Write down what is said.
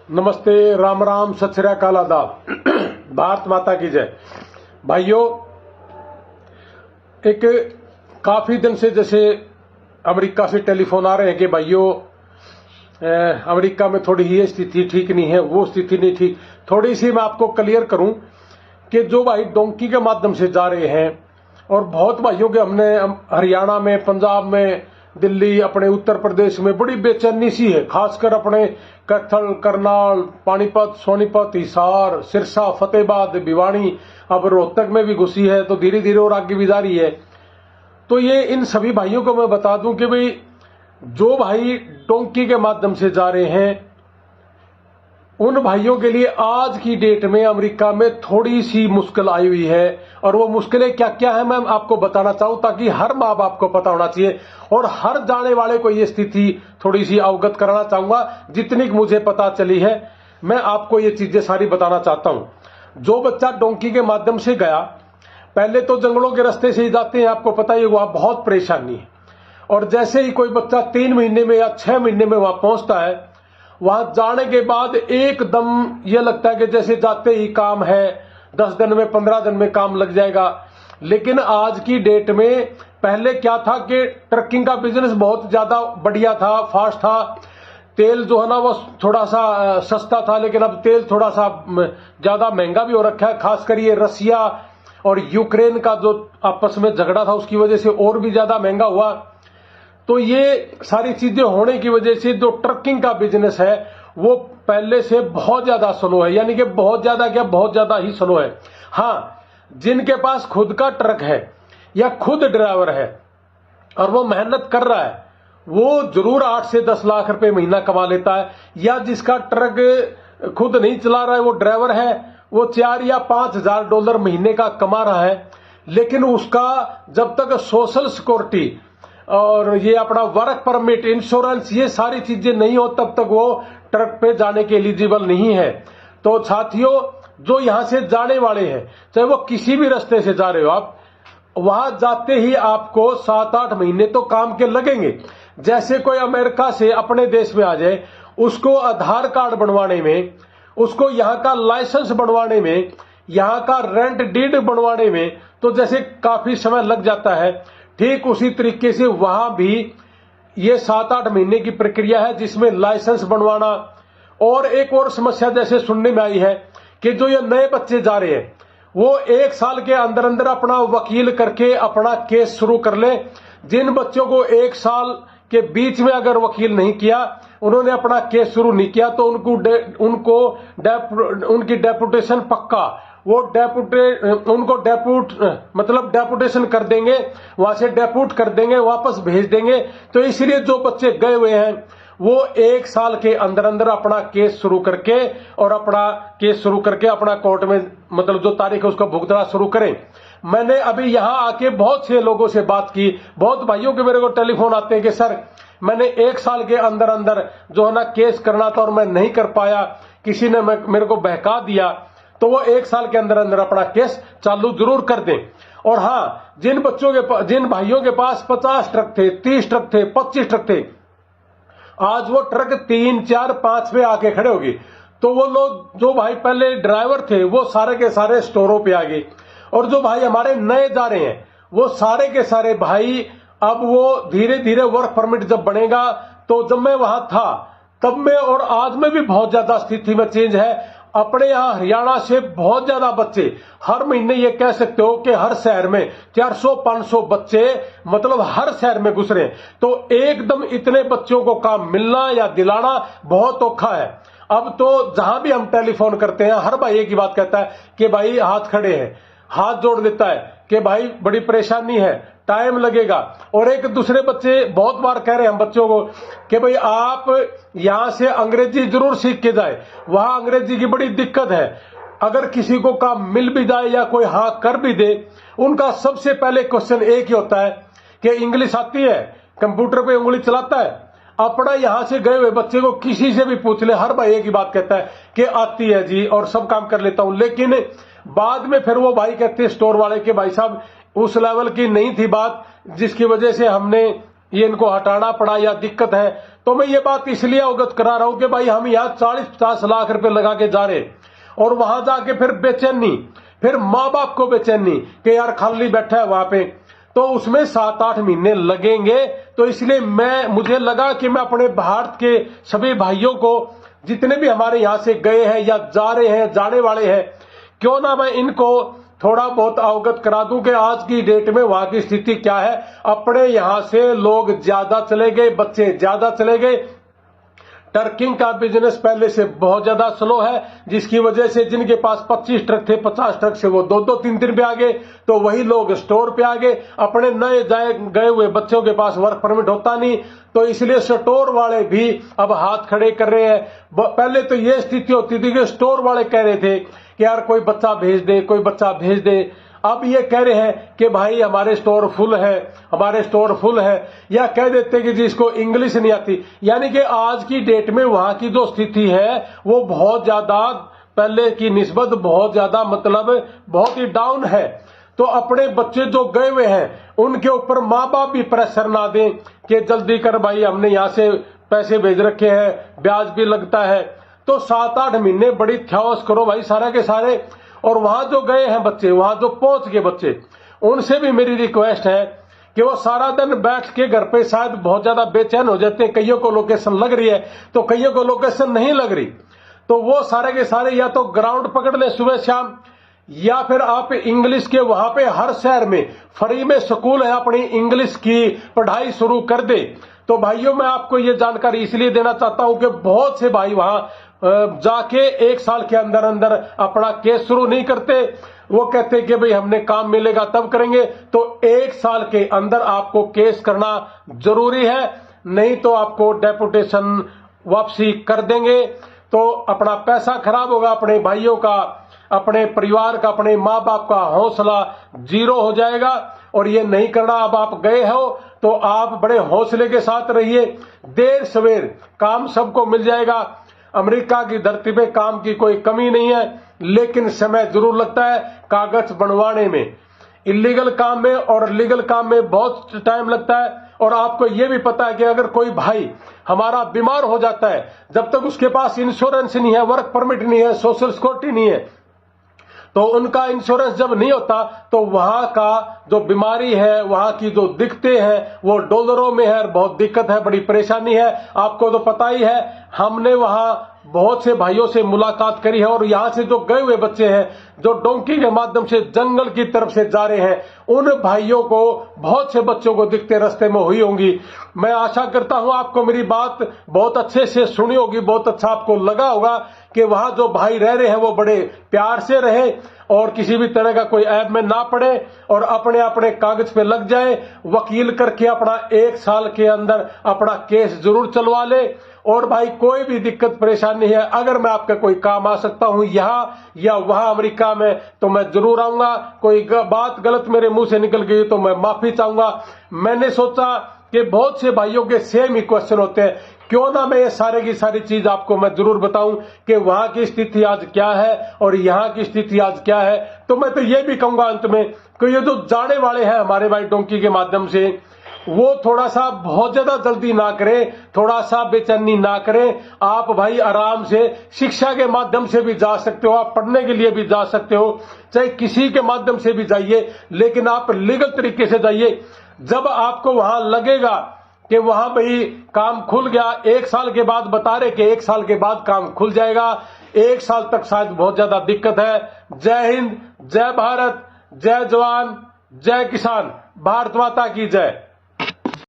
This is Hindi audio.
नमस्ते, राम राम, सत श्री अकाल, आदाब। भारत माता की जय। भाइयों, एक काफी दिन से जैसे अमेरिका से टेलीफोन आ रहे हैं कि भाइयों अमेरिका में थोड़ी ये स्थिति ठीक नहीं है, वो स्थिति नहीं ठीक। थोड़ी सी मैं आपको क्लियर करूं कि जो भाई डोंकी के माध्यम से जा रहे हैं, और बहुत भाइयों के हमने हरियाणा में, पंजाब में, दिल्ली, अपने उत्तर प्रदेश में बड़ी बेचैनी सी है, खासकर अपने कैथल, करनाल, पानीपत, सोनीपत, हिसार, सिरसा, फतेहाबाद, भिवानी, अब रोहतक में भी घुसी है, तो धीरे धीरे और आगे भी जा रही है। तो ये इन सभी भाइयों को मैं बता दूं कि भाई जो भाई डोंकी के माध्यम से जा रहे हैं, उन भाइयों के लिए आज की डेट में अमेरिका में थोड़ी सी मुश्किल आई हुई है। और वो मुश्किलें क्या क्या है मैं आपको बताना चाहूं, ताकि हर माँ बाप को पता होना चाहिए और हर जाने वाले को ये स्थिति थोड़ी सी अवगत कराना चाहूंगा। जितनी मुझे पता चली है मैं आपको ये चीजें सारी बताना चाहता हूं। जो बच्चा डोंकी के माध्यम से गया, पहले तो जंगलों के रास्ते से ही जाते हैं, आपको पता ही, वहां बहुत परेशानी है। और जैसे ही कोई बच्चा 3 महीने में या 6 महीने में वहां पहुंचता है, वहां जाने के बाद एकदम ये लगता है कि जैसे जाते ही काम है, 10 दिन में, 15 दिन में काम लग जाएगा। लेकिन आज की डेट में, पहले क्या था कि ट्रकिंग का बिजनेस बहुत ज्यादा बढ़िया था, फास्ट था। तेल जो है ना वो थोड़ा सा सस्ता था, लेकिन अब तेल थोड़ा सा ज्यादा महंगा भी हो रखा है। खासकर ये रसिया और यूक्रेन का जो आपस में झगड़ा था, उसकी वजह से और भी ज्यादा महंगा हुआ। तो ये सारी चीजें होने की वजह से जो ट्रकिंग का बिजनेस है वो पहले से बहुत ज्यादा स्लो है, यानी कि बहुत ज्यादा क्या, बहुत ज्यादा ही स्लो है। हाँ, जिनके पास खुद का ट्रक है या खुद ड्राइवर है और वो मेहनत कर रहा है, वो जरूर 8 से 10 लाख रुपए महीना कमा लेता है। या जिसका ट्रक खुद नहीं चला रहा है, वो ड्राइवर है, वो 4 या 5 हजार डॉलर महीने का कमा रहा है, लेकिन उसका जब तक सोशल सिक्योरिटी और ये अपना वर्क परमिट, इंश्योरेंस, ये सारी चीजें नहीं हो, तब तक वो ट्रक पे जाने के एलिजिबल नहीं है। तो साथियों, जो यहां से जाने वाले हैं, चाहे वो किसी भी रास्ते से जा रहे हो, आप वहां जाते ही आपको 7-8 महीने तो काम के लगेंगे। जैसे कोई अमेरिका से अपने देश में आ जाए, उसको आधार कार्ड बनवाने में, उसको यहाँ का लाइसेंस बनवाने में, यहाँ का रेंट डीड बनवाने में, तो जैसे काफी समय लग जाता है, ठीक उसी तरीके से वहां भी ये 7-8 महीने की प्रक्रिया है, जिसमें लाइसेंस बनवाना। और एक और समस्या जैसे सुनने में आई है कि जो ये नए बच्चे जा रहे हैं, वो 1 साल के अंदर अंदर अपना वकील करके अपना केस शुरू कर ले। जिन बच्चों को 1 साल के बीच में अगर वकील नहीं किया, उन्होंने अपना केस शुरू नहीं किया, तो उनकी डेपुटेशन पक्का, वो डेपुटेशन कर देंगे, वहां से डेपुट कर देंगे, वापस भेज देंगे। तो इसलिए जो बच्चे गए हुए हैं वो 1 साल के अंदर अंदर अपना केस शुरू करके अपना कोर्ट में, मतलब जो तारीख है उसका भुगतना शुरू करें। मैंने अभी यहां आके बहुत से लोगों से बात की, बहुत भाइयों के मेरे को टेलीफोन आते हैं कि सर मैंने 1 साल के अंदर अंदर जो है ना केस करना था और मैं नहीं कर पाया, किसी ने मेरे को बहका दिया। तो वो 1 साल के अंदर अंदर अपना केस चालू जरूर कर दें। और हाँ, जिन भाइयों के पास 50 ट्रक थे, 30 ट्रक थे, 25 ट्रक थे, आज वो ट्रक 3, 4, 5 पे आके खड़े होगी। तो वो लोग, जो भाई पहले ड्राइवर थे, वो सारे के सारे स्टोरों पे आ गए। और जो भाई हमारे नए जा रहे हैं, वो सारे के सारे भाई, अब वो धीरे धीरे वर्क परमिट जब बनेगा, तो जब मैं वहां था तब में और आज में भी बहुत ज्यादा स्थिति में चेंज है। अपने यहां हरियाणा से बहुत ज्यादा बच्चे, हर महीने ये कह सकते हो कि हर शहर में 400-500 बच्चे, मतलब हर शहर में घुस रहे हैं। तो एकदम इतने बच्चों को काम मिलना या दिलाना बहुत औखा है। अब तो जहां भी हम टेलीफोन करते हैं, हर भाई एक ही बात कहता है कि भाई हाथ खड़े हैं, हाथ जोड़ देता है कि भाई बड़ी परेशानी है, टाइम लगेगा। और एक दूसरे बच्चे बहुत बार कह रहे हैं हम बच्चों को कि भाई आप यहां से अंग्रेजी जरूर सीख के जाए, वहां अंग्रेजी की बड़ी दिक्कत है। अगर किसी को काम मिल भी जाए या कोई हाँ कर भी दे, उनका सबसे पहले क्वेश्चन एक ही होता है कि इंग्लिश आती है, कंप्यूटर पे उंगली चलाता है। अपना यहां से गए हुए बच्चे को किसी से भी पूछ ले, हर भाई एक ही बात कहता है कि आती है जी और सब काम कर लेता हूं। लेकिन बाद में फिर वो भाई कहते हैं स्टोर वाले के भाई साहब उस लेवल की नहीं थी बात जिसकी वजह से हमने ये इनको हटाना पड़ा या दिक्कत है। तो मैं ये बात इसलिए अवगत करा रहा हूं कि भाई हम यहाँ 40-50 लाख रुपए लगा के जा रहे और वहां जाके फिर बेचैनी, फिर माँ बाप को बेचैनी कि यार खाली बैठा है वहां पे, तो उसमें 7-8 महीने लगेंगे। तो इसलिए मुझे लगा कि मैं अपने भारत के सभी भाइयों को, जितने भी हमारे यहां से गए हैं या जा रहे हैं, जाने वाले हैं, क्यों ना मैं इनको थोड़ा बहुत अवगत करा दूं कि आज की डेट में वहां की स्थिति क्या है। अपने यहां से लोग ज्यादा चले गए, बच्चे ज्यादा चले गए। ट्रकिंग का बिजनेस पहले से बहुत ज्यादा स्लो है, जिसकी वजह से जिनके पास 25 ट्रक थे, 50 ट्रक से वो 2-2-3 दिन पे आ गए, तो वही लोग स्टोर पे आ गए। अपने नए गए हुए बच्चों के पास वर्क परमिट होता नहीं, तो इसलिए स्टोर वाले भी अब हाथ खड़े कर रहे हैं। पहले तो ये स्थिति होती थी कि स्टोर वाले कह रहे थे कि यार कोई बच्चा भेज दे, कोई बच्चा भेज दे। अब ये कह रहे हैं कि भाई हमारे स्टोर फुल है, हमारे स्टोर फुल है, या कह देते कि जिसको इंग्लिश नहीं आती। यानी कि आज की डेट में वहां की जो स्थिति है वो बहुत ज्यादा पहले की निस्बत बहुत ज्यादा मतलब बहुत ही डाउन है। तो अपने बच्चे जो गए हुए हैं उनके ऊपर माँ बाप भी प्रेशर ना दें कि जल्दी कर भाई, हमने यहां से पैसे भेज रखे हैं, ब्याज भी लगता है। तो 7-8 महीने बड़ी थ्यास करो भाई सारे के सारे। और वहां जो गए हैं बच्चे, वहां जो पहुंच गए बच्चे, उनसे भी मेरी रिक्वेस्ट है कि वो सारा दिन बैठ के घर पे शायद बहुत ज्यादा बेचैन हो जाते हैं। कईयों को लोकेशन लग रही है तो कईयों को लोकेशन नहीं लग रही, तो वो सारे के सारे या तो ग्राउंड पकड़ ले सुबह शाम, या फिर आप इंग्लिश के वहां पे हर शहर में फ्री में स्कूल है, अपनी इंग्लिश की पढ़ाई शुरू कर दे। तो भाइयों मैं आपको ये जानकारी इसलिए देना चाहता हूं कि बहुत से भाई वहां जाके 1 साल के अंदर अंदर अपना केस शुरू नहीं करते। वो कहते कि भाई हमने काम मिलेगा तब करेंगे। तो 1 साल के अंदर आपको केस करना जरूरी है, नहीं तो आपको डेपुटेशन वापसी कर देंगे। तो अपना पैसा खराब होगा, अपने भाइयों का, अपने परिवार का, अपने माँ बाप का हौसला जीरो हो जाएगा। और ये नहीं करना। अब आप गए हो तो आप बड़े हौसले के साथ रहिए। देर सवेर काम सबको मिल जाएगा। अमेरिका की धरती पे काम की कोई कमी नहीं है, लेकिन समय जरूर लगता है कागज बनवाने में। इलीगल काम में और लीगल काम में बहुत टाइम लगता है। और आपको यह भी पता है कि अगर कोई भाई हमारा बीमार हो जाता है, जब तक उसके पास इंश्योरेंस नहीं है, वर्क परमिट नहीं है, सोशल सिक्योरिटी नहीं है, तो उनका इंश्योरेंस जब नहीं होता तो वहां का जो बीमारी है, वहां की जो दिक्कतें हैं वो डॉलरों में है, बहुत दिक्कत है, बड़ी परेशानी है। आपको तो पता ही है, हमने वहां बहुत से भाइयों से मुलाकात करी है। और यहां से जो गए हुए बच्चे हैं, जो डोंकी के माध्यम से जंगल की तरफ से जा रहे हैं, उन भाइयों को, बहुत से बच्चों को दिक्कतें रास्ते में हुई होंगी। मैं आशा करता हूं आपको मेरी बात बहुत अच्छे से सुनी होगी, बहुत अच्छा आपको लगा होगा कि वहां जो भाई रह रहे हैं वो बड़े प्यार से रहे और किसी भी तरह का कोई ऐब में ना पड़े और अपने अपने कागज पे लग जाए। वकील करके अपना 1 साल के अंदर अपना केस जरूर चलवा ले। और भाई कोई भी दिक्कत परेशानी है, अगर मैं आपका कोई काम आ सकता हूं यहाँ या वहां अमेरिका में, तो मैं जरूर आऊंगा। कोई बात गलत मेरे मुंह से निकल गई तो मैं माफी चाहूंगा। मैंने सोचा कि बहुत से भाइयों के सेम ही क्वेश्चन होते हैं, क्यों ना मैं ये सारे की सारी चीज आपको मैं जरूर बताऊं कि वहां की स्थिति आज क्या है और यहाँ की स्थिति आज क्या है। तो मैं तो ये भी कहूंगा अंत में कि ये जो जाने वाले हैं हमारे भाई डोंकी के माध्यम से, वो थोड़ा सा बहुत ज्यादा जल्दी ना करें, थोड़ा सा बेचैनी ना करें। आप भाई आराम से शिक्षा के माध्यम से भी जा सकते हो, आप पढ़ने के लिए भी जा सकते हो, चाहे किसी के माध्यम से भी जाइए, लेकिन आप लीगल तरीके से जाइए। जब आपको वहां लगेगा कि वहां भाई काम खुल गया, 1 साल के बाद बता रहे कि 1 साल के बाद काम खुल जाएगा, 1 साल तक शायद बहुत ज्यादा दिक्कत है। जय हिंद, जय भारत, जय जवान, जय किसान, भारत माता की जय।